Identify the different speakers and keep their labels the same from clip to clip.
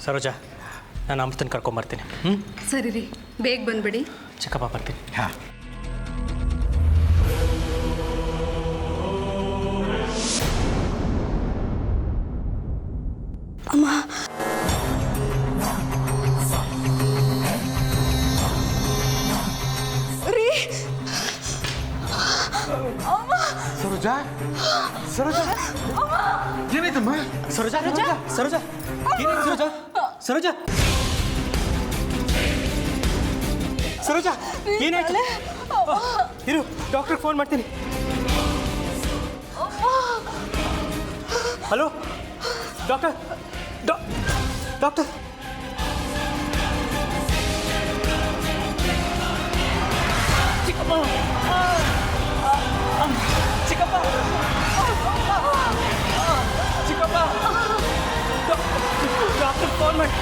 Speaker 1: ಸರೋಜಾ, ನಾನು ಅಮೃತನ ಕರ್ಕೊಂಬರ್ತೀನಿ.
Speaker 2: ಸರಿ ರೀ, ಬೇಗ ಬಂದ್ಬಿಡಿ.
Speaker 1: ಚಿಕ್ಕಪ್ಪ ಬರ್ತೀನಿ.
Speaker 3: ಹಾಂ.
Speaker 2: ಅಮ್ಮ, ರೀ
Speaker 3: ಸರೋಜಾ, ಸರೋಜಾ, ಏನಾಯ್ತಮ್ಮ?
Speaker 1: ಸರೋಜಾ, ಸರೋಜಾ, ಏನಾಯ್ತು ಸರೋಜಾ? ಸರೋಜಾ, ಸರೋಜಾ, ಏನಾಯ್ತು? ಇರು, ಡಾಕ್ಟ್ರಿಗೆ ಫೋನ್ ಮಾಡ್ತೀನಿ. ಹಲೋ ಡಾಕ್ಟರ್, ಡಾಕ್ಟರ್, ಚಿಕ್ಕಪ್ಪ, ಚಿಕ್ಕಪ್ಪ, ಚಿಕ್ಕಪ್ಪ, ಡಾಕ್ಟರ್ ಫೋನ್ ಮಾಡಿ.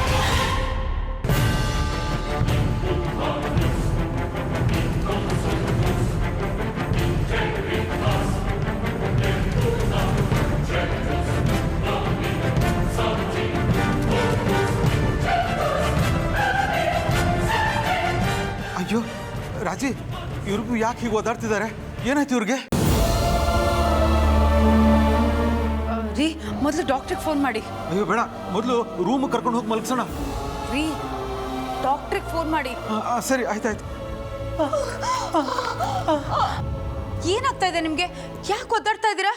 Speaker 3: ಅಯ್ಯೋ ರಾಜಿ, ಇವ್ರಿಗೂ ಯಾಕೆ ಹೀಗೆ ಓದಾಡ್ತಿದ್ದಾರೆ? ಏನಾಯ್ತು ಇವ್ರಿಗೆ?
Speaker 2: ರೀ, ಮೊದಲು ಡಾಕ್ಟ್ರಿಗೆ ಫೋನ್ ಮಾಡಿ.
Speaker 3: ಅಯ್ಯೋ ಬೇಡ, ಮೊದಲು ರೂಮ್ ಕರ್ಕೊಂಡು ಹೋಗಿ ಮಲಗಿಸೋಣ.
Speaker 2: ರೀ, ಡಾಕ್ಟ್ರಿಗೆ ಫೋನ್ ಮಾಡಿ.
Speaker 3: ಸರಿ, ಆಯ್ತಾಯ್ತು.
Speaker 2: ಏನಾಗ್ತಾ ಇದೆ ನಿಮಗೆ? ಯಾಕೆ ಒದ್ದಾಡ್ತಾ ಇದ್ದೀರಾ?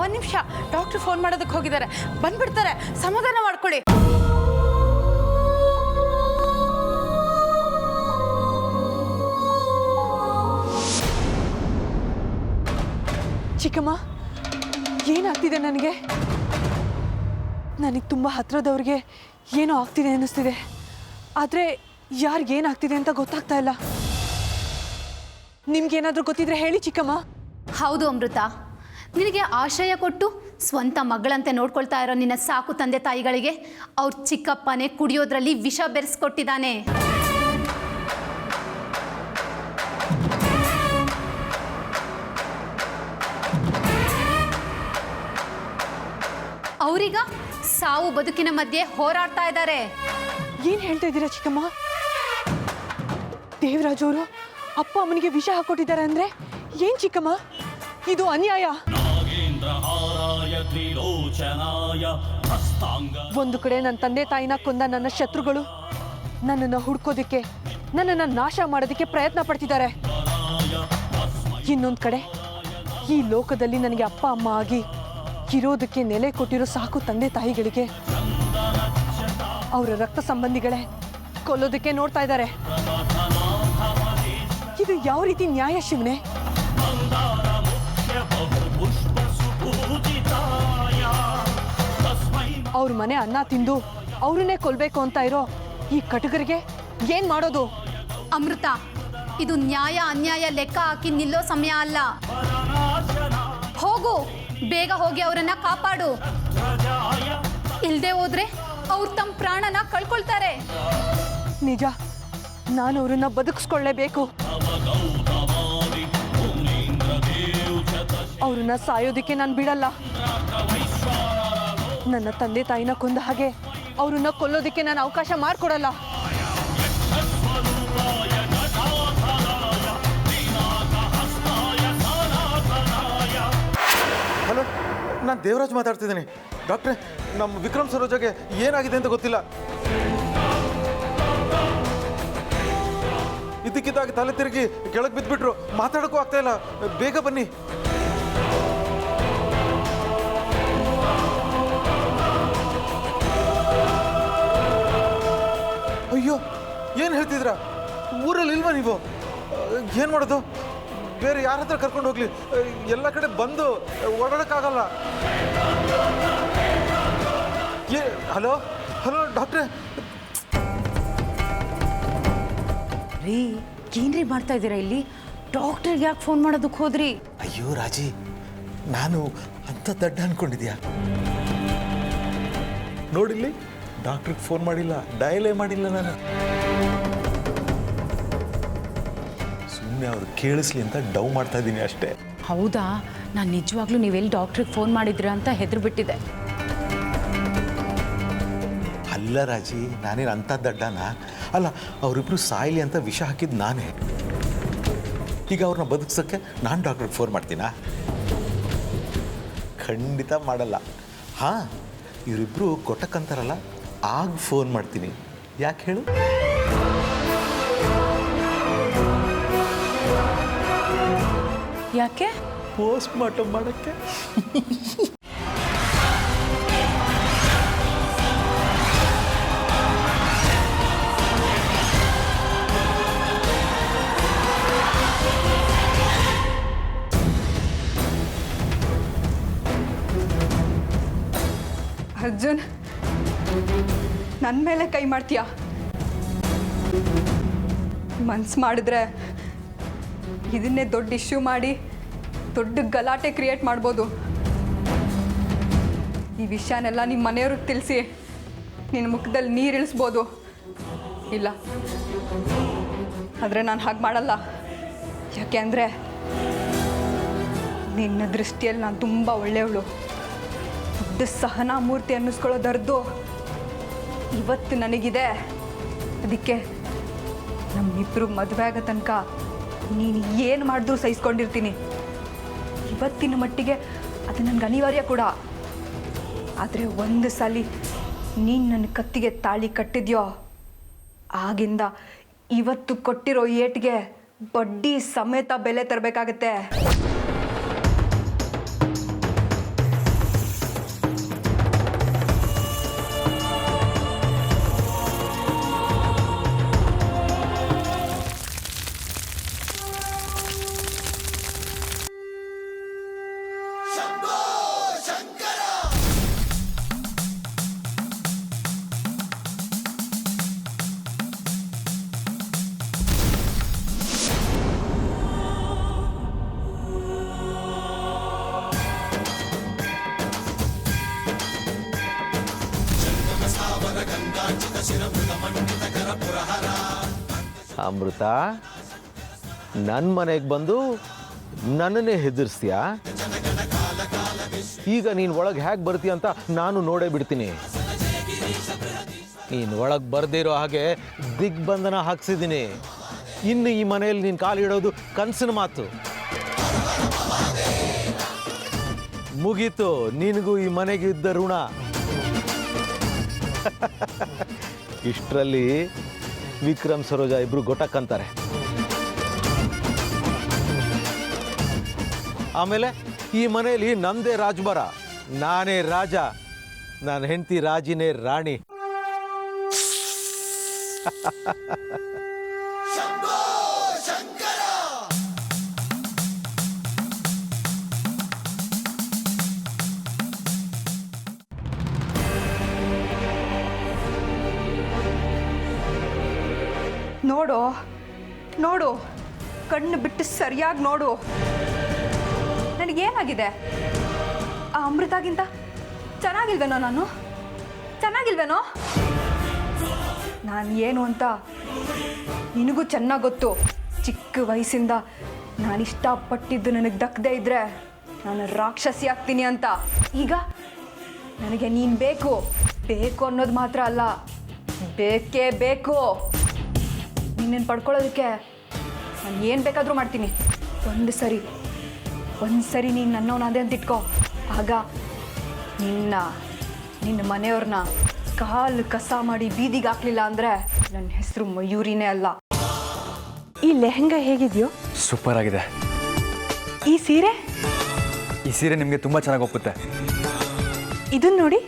Speaker 2: ಒಂದು ನಿಮಿಷ, ಡಾಕ್ಟ್ರ್ ಫೋನ್ ಮಾಡೋದಕ್ಕೆ ಹೋಗಿದ್ದಾರೆ, ಬಂದ್ಬಿಡ್ತಾರೆ. ಸಮಾಧಾನ ಮಾಡ್ಕೊಳ್ಳಿ.
Speaker 4: ಚಿಕ್ಕಮ್ಮ, ಏನಾಗ್ತಿದೆ ನನಗೆ? ನನಗೆ ತುಂಬ ಹತ್ರದವ್ರಿಗೆ ಏನೋ ಆಗ್ತಿದೆ ಅನ್ನಿಸ್ತಿದೆ. ಆದರೆ ಯಾರಿಗೇನಾಗ್ತಿದೆ ಅಂತ ಗೊತ್ತಾಗ್ತಾ ಇಲ್ಲ. ನಿಮ್ಗೇನಾದರೂ ಗೊತ್ತಿದ್ರೆ ಹೇಳಿ ಚಿಕ್ಕಮ್ಮ.
Speaker 5: ಹೌದು ಅಮೃತ, ನಿನಗೆ ಆಶ್ರಯ ಕೊಟ್ಟು ಸ್ವಂತ ಮಗಳಂತೆ ನೋಡ್ಕೊಳ್ತಾ ಇರೋ ನಿನ್ನ ಸಾಕು ತಂದೆ ತಾಯಿಗಳಿಗೆ ಅವ್ರ ಚಿಕ್ಕಪ್ಪನೇ ಕುಡಿಯೋದ್ರಲ್ಲಿ ವಿಷ ಬೆರೆಸ್ಕೊಟ್ಟಿದ್ದಾನೆ. ಅವರೀಗ ಸಾವು ಬದುಕಿನ ಮಧ್ಯೆ ಹೋರಾಡ್ತಾ ಇದ್ದಾರೆ.
Speaker 4: ಏನು ಹೇಳ್ತಾ ಇದ್ದೀರಾ ಚಿಕ್ಕಮ್ಮ? ದೇವರಾಜ್ ಅವರು ಅಪ್ಪ ಅಮ್ಮನಿಗೆ ವಿಷ ಹಾಕೊಟ್ಟಿದ್ದಾರೆ ಅಂದರೆ ಏನು ಚಿಕ್ಕಮ್ಮ? ಇದು ಅನ್ಯಾಯ. ಒಂದು ಕಡೆ ನನ್ನ ತಂದೆ ತಾಯಿನ ಕೊಂದ ನನ್ನ ಶತ್ರುಗಳು ನನ್ನನ್ನು ಹುಡ್ಕೋದಕ್ಕೆ, ನನ್ನನ್ನು ನಾಶ ಮಾಡೋದಕ್ಕೆ ಪ್ರಯತ್ನ ಪಡ್ತಿದ್ದಾರೆ. ಇನ್ನೊಂದು ಕಡೆ ಈ ಲೋಕದಲ್ಲಿ ನನಗೆ ಅಪ್ಪ ಅಮ್ಮ ಆಗಿ ಇರೋದಕ್ಕೆ ನೆಲೆ ಕೊಟ್ಟಿರೋ ಸಾಕು ತಂದೆ ತಾಯಿಗಳಿಗೆ ಅವರ ರಕ್ತ ಸಂಬಂಧಿಗಳೇ ಕೊಲ್ಲೋದಕ್ಕೆ ನೋಡ್ತಾ ಇದ್ದಾರೆ. ಇದು ಯಾವ ರೀತಿ ನ್ಯಾಯ ಶಿವನೇ? ಅವ್ರ ಮನೆ ಅನ್ನ ತಿಂದು ಅವ್ರನ್ನೇ ಕೊಲ್ಬೇಕು ಅಂತ ಇರೋ ಈ ಕಟುಗರಿಗೆ ಏನ್ ಮಾಡೋದು?
Speaker 5: ಅಮೃತ, ಇದು ನ್ಯಾಯ ಅನ್ಯಾಯ ಲೆಕ್ಕ ಹಾಕಿ ನಿಲ್ಲೋ ಸಮಯ ಅಲ್ಲ. ಹೋಗು, ಬೇಗ ಹೋಗಿ ಅವರನ್ನ ಕಾಪಾಡು. ಇಲ್ದೆ ಹೋದ್ರೆ ಅವ್ರು ತಮ್ಮ ಪ್ರಾಣನ ಕಳ್ಕೊಳ್ತಾರೆ.
Speaker 4: ನಿಜ, ನಾನು ಅವ್ರನ್ನ ಬದುಕಿಸ್ಕೊಳ್ಳೇಬೇಕು. ಅವ್ರನ್ನ ಸಾಯೋದಕ್ಕೆ ನಾನು ಬಿಡಲ್ಲ. ನನ್ನ ತಂದೆ ತಾಯಿನ ಕೊಂದ ಹಾಗೆ ಅವ್ರನ್ನ ಕೊಲ್ಲೋದಕ್ಕೆ ನಾನು ಅವಕಾಶ ಮಾಡಿಕೊಡಲ್ಲ.
Speaker 3: ಹಲೋ, ನಾನು ದೇವರಾಜ್ ಮಾತಾಡ್ತಿದ್ದೀನಿ. ಡಾಕ್ಟ್ರೆ, ನಮ್ಮ ವಿಕ್ರಮ್ ಸರೋಜಾಗೆ ಏನಾಗಿದೆ ಅಂತ ಗೊತ್ತಿಲ್ಲ. ಇದಕ್ಕಿದ್ದಾಗಿ ತಲೆ ತಿರುಗಿ ಕೆಳಗೆ ಬಿದ್ದುಬಿಟ್ರು. ಮಾತಾಡೋಕ್ಕೂ ಆಗ್ತಾ ಇಲ್ಲ. ಬೇಗ ಬನ್ನಿ. ಅಯ್ಯೋ, ಏನು ಹೇಳ್ತಿದ್ರ? ಊರಲ್ಲಿ ಇಲ್ವಾ ನೀವು? ಏನು ಮಾಡೋದು? ಬೇರೆ ಯಾರ ಹತ್ರ ಕರ್ಕೊಂಡು ಹೋಗ್ಲಿ? ಎಲ್ಲ ಕಡೆ ಬಂದು ಓಡಾಡೋಕ್ಕಾಗಲ್ಲ. ಹಲೋ ಹಲೋ ಡಾಕ್ಟ್ರೆ.
Speaker 2: ರೀ, ಏನ್ರಿ ಮಾಡ್ತಾ ಇದ್ದೀರಾ ಇಲ್ಲಿ? ಡಾಕ್ಟ್ರಿಗೆ ಯಾಕೆ ಫೋನ್ ಮಾಡೋದಕ್ಕೆ ಹೋದ್ರಿ?
Speaker 3: ಅಯ್ಯೋ ರಾಜಿ, ನಾನು ಅಂತ ದಡ್ಡ ಅನ್ಕೊಂಡಿದ್ಯಾ? ನೋಡಿಲ್ಲಿ, ಡಾಕ್ಟ್ರಿಗೆ ಫೋನ್ ಮಾಡಿಲ್ಲ, ಡಯಲೇ ಮಾಡಿಲ್ಲ. ನಾನು ಸುಮ್ಮನೆ ಅವ್ರು ಕೇಳಿಸ್ಲಿ ಅಂತ ಡೌ ಮಾಡ್ತಾ ಇದ್ದೀನಿ ಅಷ್ಟೇ.
Speaker 2: ಹೌದಾ? ನಾನು ನಿಜವಾಗ್ಲೂ ನೀವೆಲ್ಲಿ ಡಾಕ್ಟ್ರಿಗೆ ಫೋನ್ ಮಾಡಿದ್ರಾ ಅಂತ ಹೆದರ್ಬಿಟ್ಟಿದೆ.
Speaker 3: ಅಲ್ಲ ರಾಜಿ, ನಾನೇನು ಅಂಥ ದಡ್ಡನ ಅಲ್ಲ. ಅವರಿಬ್ಬರು ಸಾಯಲಿ ಅಂತ ವಿಷ ಹಾಕಿದ್ದು ನಾನೇ. ಈಗ ಅವ್ರನ್ನ ಬದುಕ್ಸೋಕ್ಕೆ ನಾನು ಡಾಕ್ಟ್ರಿಗೆ ಫೋನ್ ಮಾಡ್ತೀನಾ? ಖಂಡಿತ ಮಾಡಲ್ಲ. ಹಾಂ, ಇವರಿಬ್ಬರು ಕೊಟ್ಟಕ್ಕಂತಾರಲ್ಲ, ಆಗ ಫೋನ್ ಮಾಡ್ತೀನಿ. ಯಾಕೆ ಹೇಳು?
Speaker 2: ಯಾಕೆ?
Speaker 3: ಪೋಸ್ಟ್ ಮಾರ್ಟಮ್ ಮಾಡೋಕ್ಕೆ.
Speaker 4: ಅರ್ಜುನ್, ನನ್ನ ಮೇಲೆ ಕೈ ಮಾಡ್ತೀಯಾ? ಮನ್ಸು ಮಾಡಿದ್ರೆ ಇದನ್ನೇ ದೊಡ್ಡ ಇಶ್ಯೂ ಮಾಡಿ ದೊಡ್ಡ ಗಲಾಟೆ ಕ್ರಿಯೇಟ್ ಮಾಡ್ಬೋದು. ಈ ವಿಷಯನೆಲ್ಲ ನಿಮ್ಮ ಮನೆಯವ್ರಿಗೆ ತಿಳಿಸಿ ನಿನ್ನ ಮುಖದಲ್ಲಿ ನೀರು ಇಳಿಸ್ಬೋದು. ಇಲ್ಲ, ಆದರೆ ನಾನು ಹಾಗೆ ಮಾಡಲ್ಲ. ಯಾಕೆ ಅಂದರೆ ನಿನ್ನ ದೃಷ್ಟಿಯಲ್ಲಿ ನಾನು ತುಂಬ ಒಳ್ಳೆಯವಳು. ದೊಡ್ಡ ಸಹನಾಮೂರ್ತಿ ಅನ್ನಿಸ್ಕೊಳ್ಳೋದರ್ದು ಇವತ್ತು ನನಗಿದೆ. ಅದಕ್ಕೆ ನಮ್ಮಿಬ್ಬರು ಮದುವೆ ಆಗೋ ತನಕ ನೀನು ಏನು ಮಾಡಿದ್ರೂ ಸಹಿಸ್ಕೊಂಡಿರ್ತೀನಿ. ಇವತ್ತಿನ ಮಟ್ಟಿಗೆ ಅದು ನನಗೆ ಅನಿವಾರ್ಯ ಕೂಡ. ಆದರೆ ಒಂದು ಸಲ ನೀನು ನನ್ನ ಕತ್ತಿಗೆ ತಾಳಿ ಕಟ್ಟಿದ್ಯೋ, ಆಗಿಂದ ಇವತ್ತು ಕೊಟ್ಟಿರೋ ಏಟಿಗೆ ಬಡ್ಡಿ ಸಮೇತ ಬೆಲೆ ತರಬೇಕಾಗತ್ತೆ.
Speaker 6: ಅಮೃತ, ನನ್ನ ಮನೆಗೆ ಬಂದು ನನ್ನನ್ನೇ ಹೆದರ್ಸ್ತೀಯಾ? ಈಗ ನೀನು ಒಳಗೆ ಹೇಗೆ ಬರ್ತೀಯ ಅಂತ ನಾನು ನೋಡೇ ಬಿಡ್ತೀನಿ. ನೀನು ಒಳಗೆ ಬರ್ದಿರೋ ಹಾಗೆ ದಿಗ್ಬಂಧನ ಹಾಕ್ಸಿದ್ದೀನಿ. ಇನ್ನು ಈ ಮನೆಯಲ್ಲಿ ನೀನು ಕಾಲಿಡೋದು ಕನಸಿನ ಮಾತು. ಮುಗೀತು ನಿನಗೂ ಈ ಮನೆಗೆ ಇದ್ದ ಋಣ. ಇಷ್ಟರಲ್ಲಿ ವಿಕ್ರಮ್ ಸರೋಜಾ ಇಬ್ರು ಗೊಟ್ಟಕ್ಕಂತಾರೆ. ಆಮೇಲೆ ಈ ಮನೆಯಲ್ಲಿ ನಮ್ಮದೇ ರಾಜ್ಭರ, ನಾನೇ ರಾಜ, ನನ್ನ ಹೆಂಡತಿ ರಾಜಿನೇ ರಾಣಿ.
Speaker 4: ನೋಡು ನೋಡು, ಕಣ್ಣು ಬಿಟ್ಟು ಸರಿಯಾಗಿ ನೋಡು. ನನಗೇನಾಗಿದೆ? ಆ ಅಮೃತಾಗಿಂತ ಚೆನ್ನಾಗಿಲ್ವೇನೋ? ಚೆನ್ನಾಗಿಲ್ವೇನೋ? ನಾನು ಏನು ಅಂತ ನಿನಗೂ ಚೆನ್ನಾಗಿ ಗೊತ್ತು. ಚಿಕ್ಕ ವಯಸ್ಸಿಂದ ನಾನು ಇಷ್ಟಪಟ್ಟಿದ್ದು ನನಗೆ ದಕ್ಕದೇ ಇದ್ದರೆ ನಾನು ರಾಕ್ಷಸಿ ಆಗ್ತೀನಿ ಅಂತ. ಈಗ ನನಗೆ ನೀನು ಬೇಕು ಅನ್ನೋದು ಮಾತ್ರ ಅಲ್ಲ, ಬೇಕೇ ಬೇಕು. ನಿನ್ನನ್ನು ಪಡ್ಕೊಳ್ಳೋದಕ್ಕೆ ನಾನು ಏನು ಬೇಕಾದರೂ ಮಾಡ್ತೀನಿ. ಒಂದು ಸರಿ ನೀನು ನನ್ನವನಾದೆ ಅಂತ ಇಟ್ಕೋ. ಆಗ ನಿನ್ನ ಮನೆಯವ್ರನ್ನ ಕಾಲು ಕಸ ಮಾಡಿ ಬೀದಿಗೆ ಹಾಕ್ಲಿಲ್ಲ ಅಂದರೆ ನನ್ನ ಹೆಸರು ಮಯೂರಿನೇ ಅಲ್ಲ. ಈ ಲೆಹಂಗಾ ಹೇಗಿದೆಯೋ?
Speaker 1: ಸೂಪರ್ ಆಗಿದೆ.
Speaker 4: ಈ ಸೀರೆ
Speaker 1: ನಿಮಗೆ ತುಂಬ ಚೆನ್ನಾಗಿ ಒಪ್ಪುತ್ತೆ.
Speaker 4: ಇದನ್ನ ನೋಡಿ,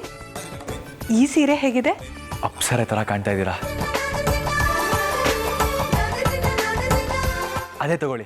Speaker 4: ಈ ಸೀರೆ ಹೇಗಿದೆ?
Speaker 1: ಅಪ್ಸರೆ ಥರ ಕಾಣ್ತಾ ಇದ್ದೀರಾ. ಅದೇ ತಗೊಳ್ಳಿ.